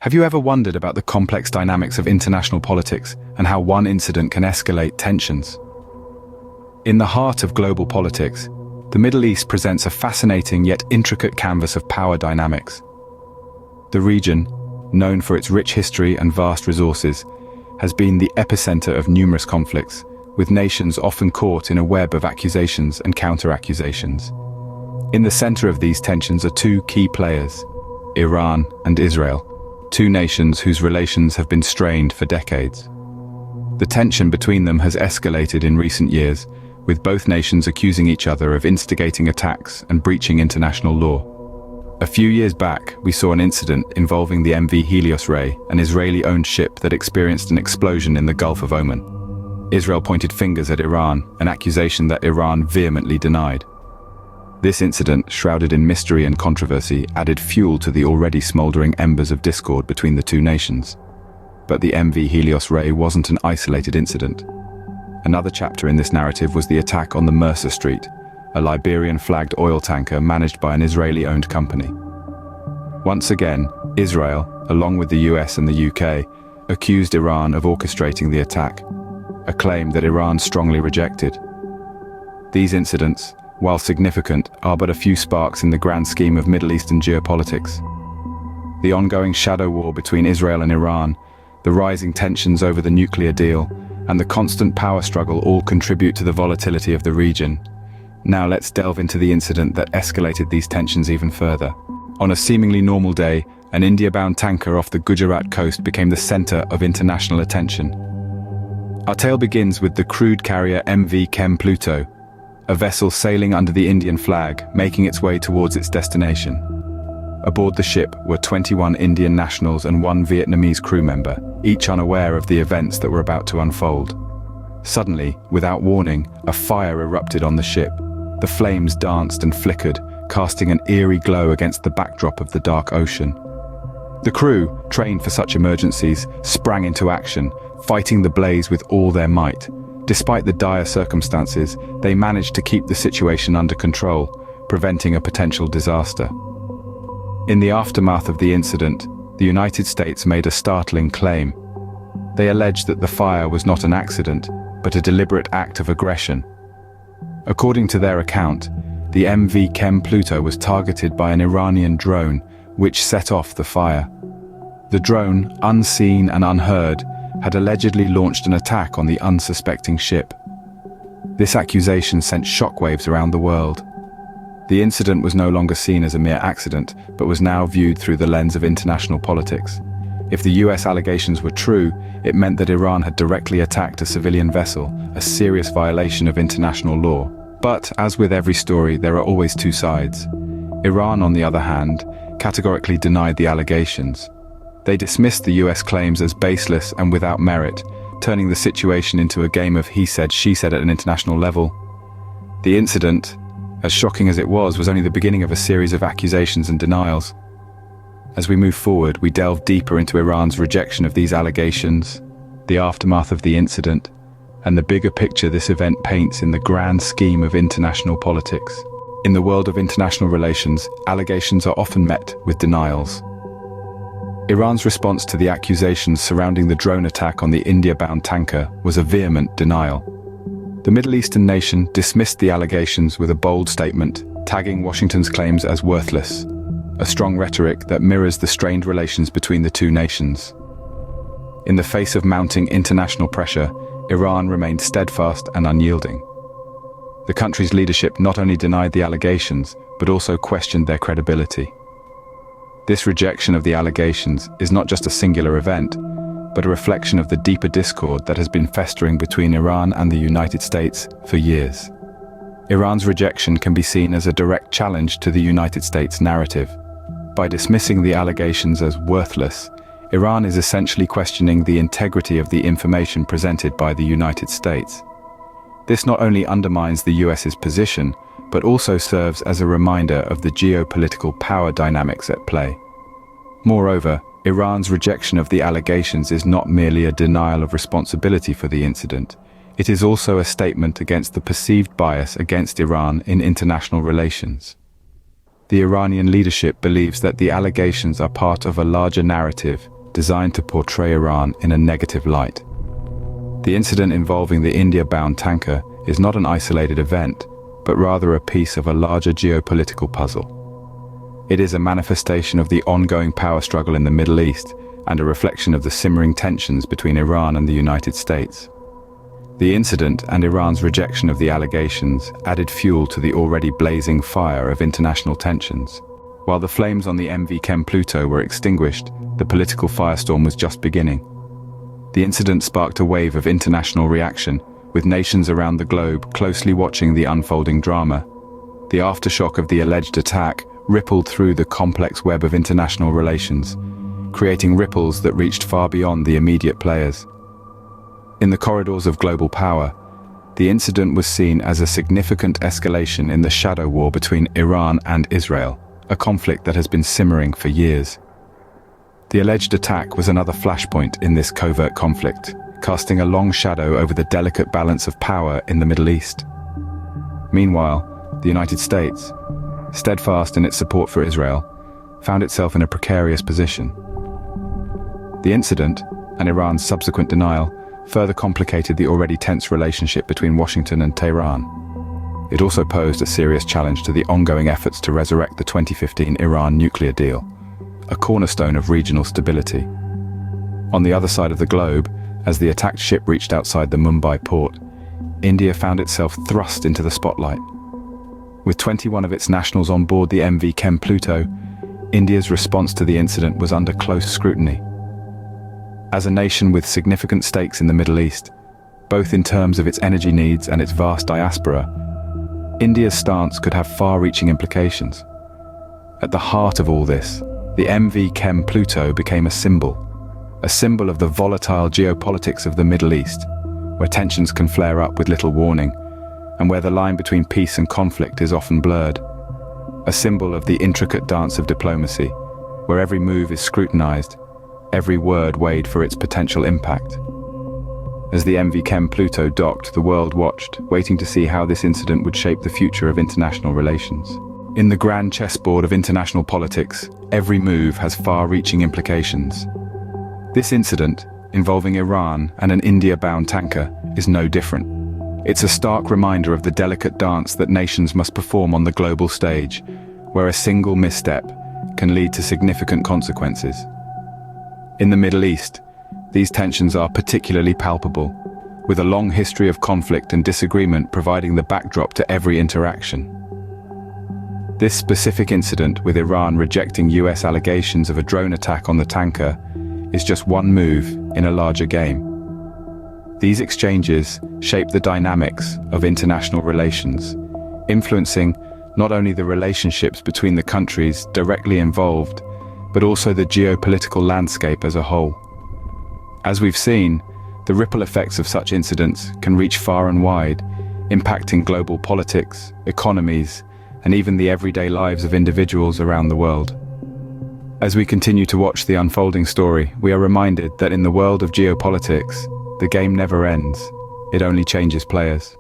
Have you ever wondered about the complex dynamics of international politics and how one incident can escalate tensions? In the heart of global politics, the Middle East presents a fascinating yet intricate canvas of power dynamics. The region, known for its rich history and vast resources, has been the epicenter of numerous conflicts, with nations often caught in a web of accusations and counter-accusations. In the center of these tensions are two key players, Iran and Israel, two nations whose relations have been strained for decades. The tension between them has escalated in recent years, with both nations accusing each other of instigating attacks and breaching international law. A few years back, we saw an incident involving the MV Helios Ray, an Israeli-owned ship that experienced an explosion in the Gulf of Oman. Israel pointed fingers at Iran, an accusation that Iran vehemently denied. This incident, shrouded in mystery and controversy, added fuel to the already smoldering embers of discord between the two nations. But the MV Helios Ray wasn't an isolated incident. Another chapter in this narrative was the attack on the Mercer Street, a Liberian-flagged oil tanker managed by an Israeli-owned company. Once again, Israel, along with the US and the UK, accused Iran of orchestrating the attack, a claim that Iran strongly rejected. These incidents, while significant, are but a few sparks in the grand scheme of Middle Eastern geopolitics. The ongoing shadow war between Israel and Iran, the rising tensions over the nuclear deal, and the constant power struggle all contribute to the volatility of the region. Now let's delve into the incident that escalated these tensions even further. On a seemingly normal day, an India-bound tanker off the Gujarat coast became the center of international attention. Our tale begins with the crude carrier MV Chem Pluto, a vessel sailing under the Indian flag, making its way towards its destination. Aboard the ship were 21 Indian nationals and one Vietnamese crew member, each unaware of the events that were about to unfold. Suddenly, without warning, a fire erupted on the ship. The flames danced and flickered, casting an eerie glow against the backdrop of the dark ocean. The crew, trained for such emergencies, sprang into action, fighting the blaze with all their might. Despite the dire circumstances, they managed to keep the situation under control, preventing a potential disaster. In the aftermath of the incident, the United States made a startling claim. They alleged that the fire was not an accident, but a deliberate act of aggression. According to their account, the MV Chem Pluto was targeted by an Iranian drone, which set off the fire. The drone, unseen and unheard, had allegedly launched an attack on the unsuspecting ship. This accusation sent shockwaves around the world. The incident was no longer seen as a mere accident, but was now viewed through the lens of international politics. If the US allegations were true, it meant that Iran had directly attacked a civilian vessel, a serious violation of international law. But, as with every story, there are always two sides. Iran, on the other hand, categorically denied the allegations. They dismissed the US claims as baseless and without merit, turning the situation into a game of he said, she said at an international level. The incident, as shocking as it was only the beginning of a series of accusations and denials. As we move forward, we delve deeper into Iran's rejection of these allegations, the aftermath of the incident, and the bigger picture this event paints in the grand scheme of international politics. In the world of international relations, allegations are often met with denials. Iran's response to the accusations surrounding the drone attack on the India-bound tanker was a vehement denial. The Middle Eastern nation dismissed the allegations with a bold statement, tagging Washington's claims as worthless, a strong rhetoric that mirrors the strained relations between the two nations. In the face of mounting international pressure, Iran remained steadfast and unyielding. The country's leadership not only denied the allegations, but also questioned their credibility. This rejection of the allegations is not just a singular event, but a reflection of the deeper discord that has been festering between Iran and the United States for years. Iran's rejection can be seen as a direct challenge to the United States narrative. By dismissing the allegations as worthless, Iran is essentially questioning the integrity of the information presented by the United States. This not only undermines the US's position, but also serves as a reminder of the geopolitical power dynamics at play. Moreover, Iran's rejection of the allegations is not merely a denial of responsibility for the incident. It is also a statement against the perceived bias against Iran in international relations. the Iranian leadership believes that the allegations are part of a larger narrative designed to portray Iran in a negative light. The incident involving the India-bound tanker is not an isolated event, but rather a piece of a larger geopolitical puzzle. It is a manifestation of the ongoing power struggle in the Middle East and a reflection of the simmering tensions between Iran and the United States. The incident and Iran's rejection of the allegations added fuel to the already blazing fire of international tensions. While the flames on the MV Chem Pluto were extinguished, the political firestorm was just beginning. The incident sparked a wave of international reaction, with nations around the globe closely watching the unfolding drama. The aftershock of the alleged attack rippled through the complex web of international relations, creating ripples that reached far beyond the immediate players. In the corridors of global power, the incident was seen as a significant escalation in the shadow war between Iran and Israel, a conflict that has been simmering for years. The alleged attack was another flashpoint in this covert conflict, casting a long shadow over the delicate balance of power in the Middle East. Meanwhile, the United States, steadfast in its support for Israel, found itself in a precarious position. The incident, and Iran's subsequent denial, further complicated the already tense relationship between Washington and Tehran. It also posed a serious challenge to the ongoing efforts to resurrect the 2015 Iran nuclear deal, a cornerstone of regional stability. On the other side of the globe, as the attacked ship reached outside the Mumbai port, India found itself thrust into the spotlight. With 21 of its nationals on board the MV Chem Pluto, India's response to the incident was under close scrutiny. As a nation with significant stakes in the Middle East, both in terms of its energy needs and its vast diaspora, India's stance could have far-reaching implications. At the heart of all this, the MV Chem Pluto became a symbol of the volatile geopolitics of the Middle East, where tensions can flare up with little warning, and where the line between peace and conflict is often blurred. A symbol of the intricate dance of diplomacy, where every move is scrutinized, every word weighed for its potential impact. As the MV Chem Pluto docked, the world watched, waiting to see how this incident would shape the future of international relations. In the grand chessboard of international politics, every move has far-reaching implications. This incident, involving Iran and an India-bound tanker, is no different. It's a stark reminder of the delicate dance that nations must perform on the global stage, where a single misstep can lead to significant consequences. In the Middle East, these tensions are particularly palpable, with a long history of conflict and disagreement providing the backdrop to every interaction. This specific incident, with Iran rejecting US allegations of a drone attack on the tanker, is just one move in a larger game. These exchanges shape the dynamics of international relations, influencing not only the relationships between the countries directly involved, but also the geopolitical landscape as a whole. As we've seen, the ripple effects of such incidents can reach far and wide, impacting global politics, economies, and even the everyday lives of individuals around the world. As we continue to watch the unfolding story, we are reminded that in the world of geopolitics, the game never ends, it only changes players.